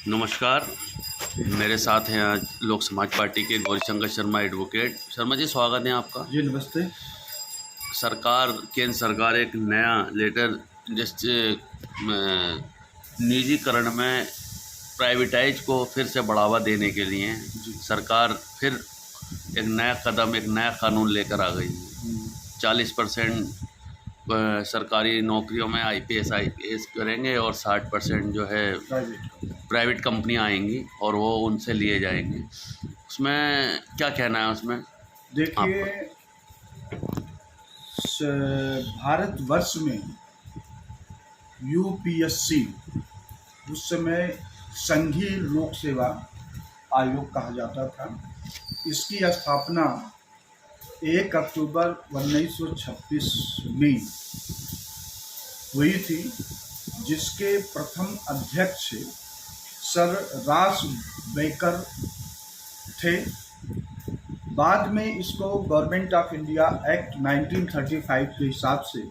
नमस्कार। मेरे साथ हैं आज लोक समाज पार्टी के गौरीशंकर शर्मा एडवोकेट। शर्मा जी, स्वागत है आपका। जी नमस्ते। केंद्र सरकार एक नया लेटर जिससे निजीकरण में प्राइवेटाइज को फिर से बढ़ावा देने के लिए सरकार फिर एक नया कदम, एक नया कानून लेकर आ गई है। 40% सरकारी नौकरियों में IPS करेंगे और 60% जो है प्राइवेट कंपनियां आएंगी और वो उनसे लिए जाएंगे। उसमें क्या कहना है उसमें? देखिए, भारतवर्ष में UPSC उस समय संघीय लोक सेवा आयोग कहा जाता था। इसकी स्थापना 1 अक्टूबर 1926 में हुई थी, जिसके प्रथम अध्यक्ष सर रास बेकर थे। बाद में इसको गवर्नमेंट ऑफ इंडिया एक्ट 1935 के हिसाब से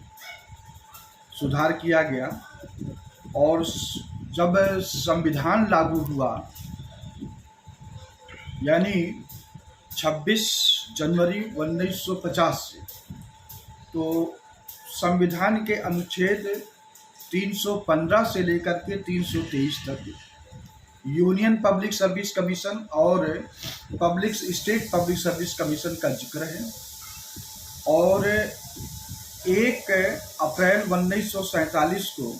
सुधार किया गया और जब संविधान लागू हुआ, यानी 26 जनवरी 1950 से, तो संविधान के अनुच्छेद 315 से लेकर के 323 तक यूनियन पब्लिक सर्विस कमीशन और स्टेट पब्लिक सर्विस कमीशन का जिक्र है। और 1 अप्रैल 1947 को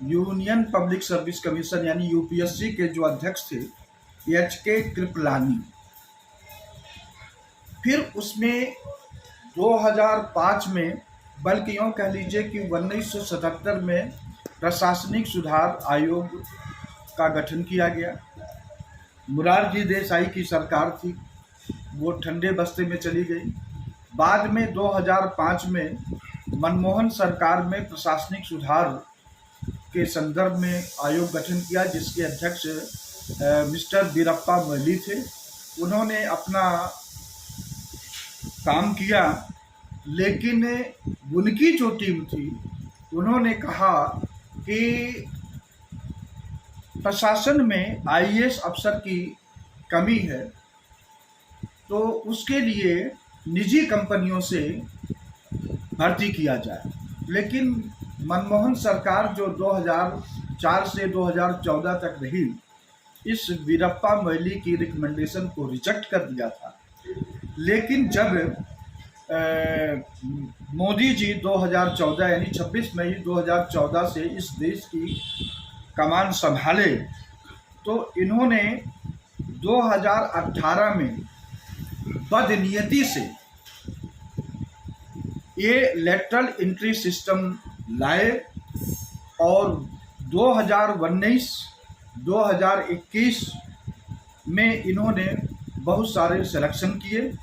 यूनियन पब्लिक सर्विस कमीशन यानी UPSC के जो अध्यक्ष थे HK कृपलानी, फिर उसमें 2005 में, बल्कि यूँ कह लीजिए कि 1977 में प्रशासनिक सुधार आयोग का गठन किया गया। मोरारजी देसाई की सरकार थी, वो ठंडे बस्ते में चली गई। बाद में 2005 में मनमोहन सरकार में प्रशासनिक सुधार के संदर्भ में आयोग गठन किया, जिसके अध्यक्ष मिस्टर वीरप्पा मोइली थे। उन्होंने अपना काम किया, लेकिन उनकी जो टीम थी उन्होंने कहा कि प्रशासन में IAS अफसर की कमी है, तो उसके लिए निजी कंपनियों से भर्ती किया जाए। लेकिन मनमोहन सरकार जो 2004 से 2014 तक रही, इस वीरप्पा मोइली की रिकमेंडेशन को रिजेक्ट कर दिया था। लेकिन जब मोदी जी 2014 यानी 26 मई 2014 से इस देश की कमान संभाले, तो इन्होंने 2018 में बदनीयती से ये लेटरल एंट्री सिस्टम लाए और 2019-2021 में इन्होंने बहुत सारे सिलेक्शन किए।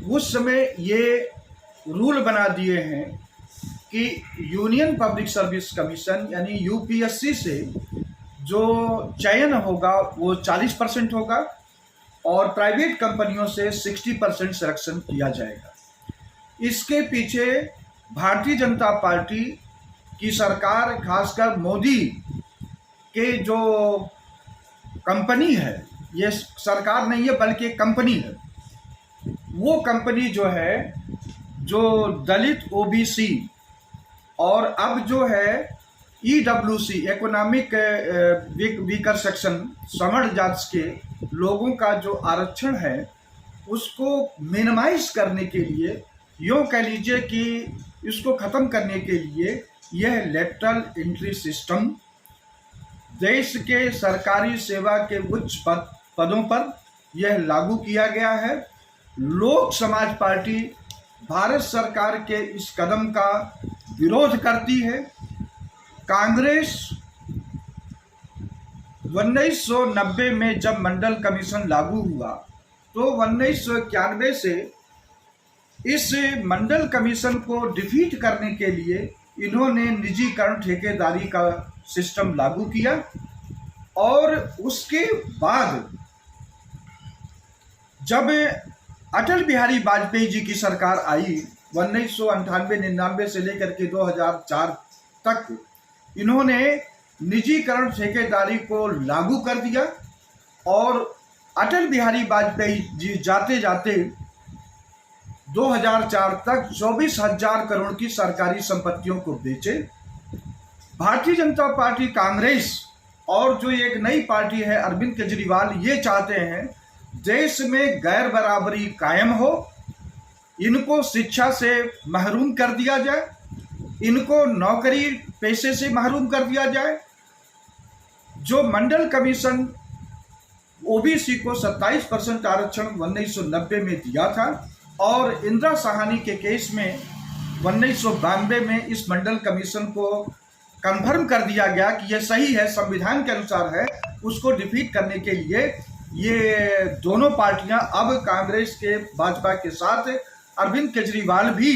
उस समय ये रूल बना दिए हैं कि यूनियन पब्लिक सर्विस कमीशन यानी UPSC से जो चयन होगा वो 40% होगा और प्राइवेट कंपनियों से 60% सिलेक्शन किया जाएगा। इसके पीछे भारतीय जनता पार्टी की सरकार, खासकर मोदी के जो कंपनी है, ये सरकार नहीं है बल्कि कंपनी है, वो कंपनी जो है, जो दलित OBC और अब जो है EWC इकोनॉमिक वीकर सेक्शन, समर्ण जाति के लोगों का जो आरक्षण है, उसको मिनिमाइज करने के लिए, यूँ कह लीजिए कि इसको ख़त्म करने के लिए यह लेटरल एंट्री सिस्टम देश के सरकारी सेवा के उच्च पदों पर यह लागू किया गया है। लोक समाज पार्टी भारत सरकार के इस कदम का विरोध करती है। कांग्रेस 1990 में जब मंडल कमीशन लागू हुआ, तो 1991 से इस मंडल कमीशन को डिफीट करने के लिए इन्होंने निजीकरण ठेकेदारी का सिस्टम लागू किया। और उसके बाद जब अटल बिहारी वाजपेयी जी की सरकार आई 1998-99 से लेकर के 2004 तक, इन्होंने निजीकरण ठेकेदारी को लागू कर दिया और अटल बिहारी वाजपेयी जी जाते जाते 2004 तक 24,000 करोड़ की सरकारी संपत्तियों को बेचे। भारतीय जनता पार्टी, कांग्रेस और जो एक नई पार्टी है अरविंद केजरीवाल, ये चाहते हैं देश में गैर बराबरी कायम हो, इनको शिक्षा से महरूम कर दिया जाए, इनको नौकरी पेशे से महरूम कर दिया जाए। जो मंडल कमीशन ओबीसी को 27% आरक्षण 1990 में दिया था और इंदिरा साहनी के केस में 1992 में इस मंडल कमीशन को कंफर्म कर दिया गया कि यह सही है, संविधान के अनुसार है, उसको डिफीट करने के लिए ये दोनों पार्टियां अब कांग्रेस के भाजपा के साथ, अरविंद केजरीवाल भी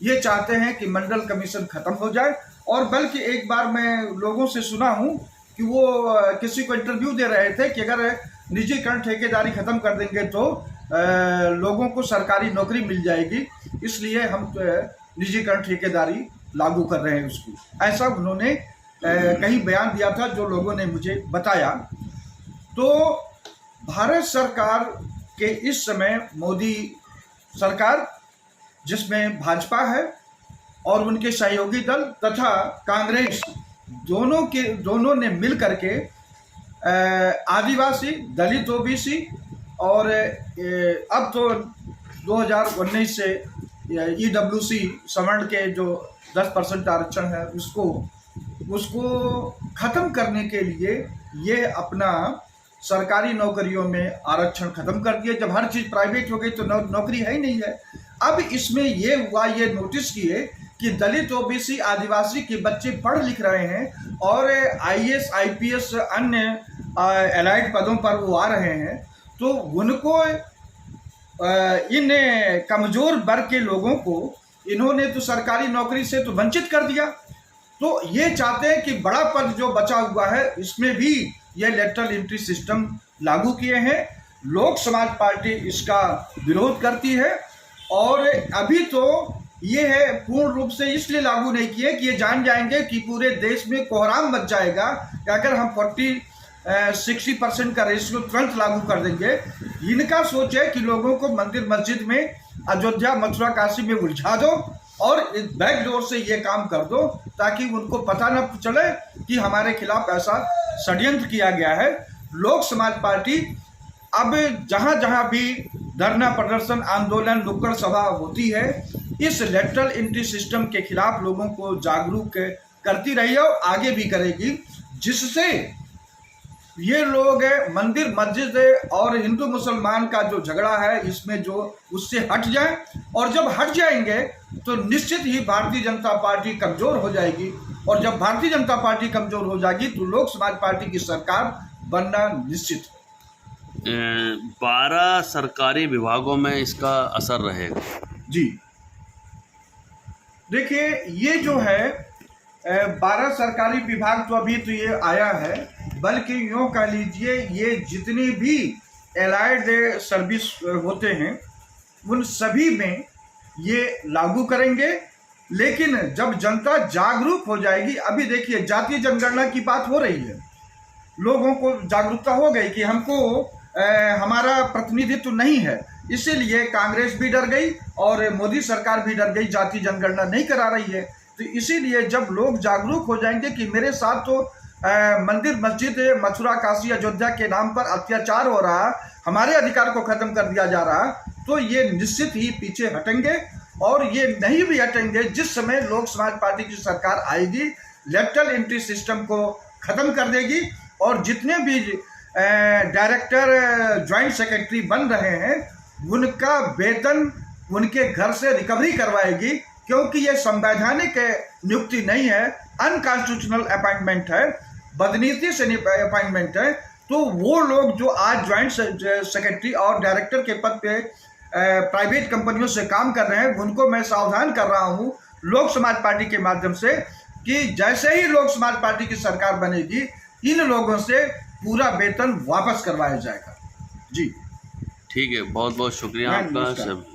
ये चाहते हैं कि मंडल कमीशन खत्म हो जाए। और बल्कि एक बार मैं लोगों से सुना हूं कि वो किसी को इंटरव्यू दे रहे थे कि अगर निजीकरण ठेकेदारी खत्म कर देंगे तो लोगों को सरकारी नौकरी मिल जाएगी, इसलिए हम निजीकरण ठेकेदारी लागू कर रहे हैं उसकी। ऐसा उन्होंने कहीं बयान दिया था जो लोगों ने मुझे बताया। तो भारत सरकार के इस समय मोदी सरकार, जिसमें भाजपा है और उनके सहयोगी दल तथा कांग्रेस, दोनों ने मिल करके आदिवासी, दलित, ओबीसी और अब तो 2019 से ईडब्ल्यूसी सवर्ण के जो 10% आरक्षण है उसको खत्म करने के लिए ये अपना सरकारी नौकरियों में आरक्षण खत्म कर दिया। जब हर चीज़ प्राइवेट हो गई तो नौकरी है ही नहीं है। अब इसमें ये हुआ, ये नोटिस किए कि दलित, ओबीसी, आदिवासी के बच्चे पढ़ लिख रहे हैं और आईएएस, आईपीएस, अन्य एलाइड पदों पर वो आ रहे हैं, तो उनको इन कमज़ोर वर्ग के लोगों को इन्होंने तो सरकारी नौकरी से तो वंचित कर दिया। तो ये चाहते हैं कि बड़ा पद जो बचा हुआ है इसमें भी ये लेटरल एंट्री सिस्टम लागू किए हैं। लोक समाज पार्टी इसका विरोध करती है और अभी तो ये है पूर्ण रूप से इसलिए लागू नहीं किए कि ये जान जाएंगे कि पूरे देश में कोहराम मच जाएगा कि अगर हम 60% का रेशियो तुरंत लागू कर देंगे। इनका सोच है कि लोगों को मंदिर मस्जिद में, अयोध्या, मथुरा, काशी में उलझा दो और बैक डोर से ये काम कर दो ताकि उनको पता न चले कि हमारे खिलाफ ऐसा षड्यंत्र किया गया है। लोक समाज पार्टी अब जहाँ जहाँ भी धरना, प्रदर्शन, आंदोलन, नुक्कड़ सभा होती है, इस लेटरल एंट्री सिस्टम के खिलाफ लोगों को जागरूक करती रही है और आगे भी करेगी, जिससे ये लोग मंदिर, मस्जिद और हिंदू मुसलमान का जो झगड़ा है इसमें जो उससे हट जाए। और जब हट जाएंगे तो निश्चित ही भारतीय जनता पार्टी कमज़ोर हो जाएगी और जब भारतीय जनता पार्टी कमज़ोर हो जाएगी तो लोक समाज पार्टी की सरकार बनना निश्चित है। 12 सरकारी विभागों में इसका असर रहेगा। जी देखिए, ये जो है 12 सरकारी विभाग तो अभी तो ये आया है, बल्कि यूँ कह लीजिए ये जितने भी एलाइड सर्विस होते हैं उन सभी में ये लागू करेंगे। लेकिन जब जनता जागरूक हो जाएगी, अभी देखिए जातीय जनगणना की बात हो रही है, लोगों को जागरूकता हो गई कि हमको हमारा प्रतिनिधित्व नहीं है, इसीलिए कांग्रेस भी डर गई और मोदी सरकार भी डर गई, जातीय जनगणना नहीं करा रही है। तो इसीलिए जब लोग जागरूक हो जाएंगे कि मेरे साथ तो मंदिर, मस्जिद, मथुरा, काशी, अयोध्या के नाम पर अत्याचार हो रहा, हमारे अधिकार को खत्म कर दिया जा रहा, तो ये निश्चित ही पीछे हटेंगे। और ये नहीं भी हटेंगे जिस समय लोक समाज पार्टी की सरकार आएगी, लेटरल एंट्री सिस्टम को खत्म कर देगी और जितने भी डायरेक्टर, ज्वाइंट सेक्रेटरी बन रहे हैं उनका वेतन उनके घर से रिकवरी करवाएगी, क्योंकि ये संवैधानिक नियुक्ति नहीं है, अनकॉन्स्टिट्यूशनल अपॉइंटमेंट है, बदनीति से अपॉइंटमेंट है। तो वो लोग जो आज ज्वाइंट सेक्रेटरी और डायरेक्टर के पद पे प्राइवेट कंपनियों से काम कर रहे हैं, उनको मैं सावधान कर रहा हूँ लोक समाज पार्टी के माध्यम से कि जैसे ही लोक समाज पार्टी की सरकार बनेगी, इन लोगों से पूरा वेतन वापस करवाया जाएगा। जी ठीक है, बहुत बहुत शुक्रिया आपका सब।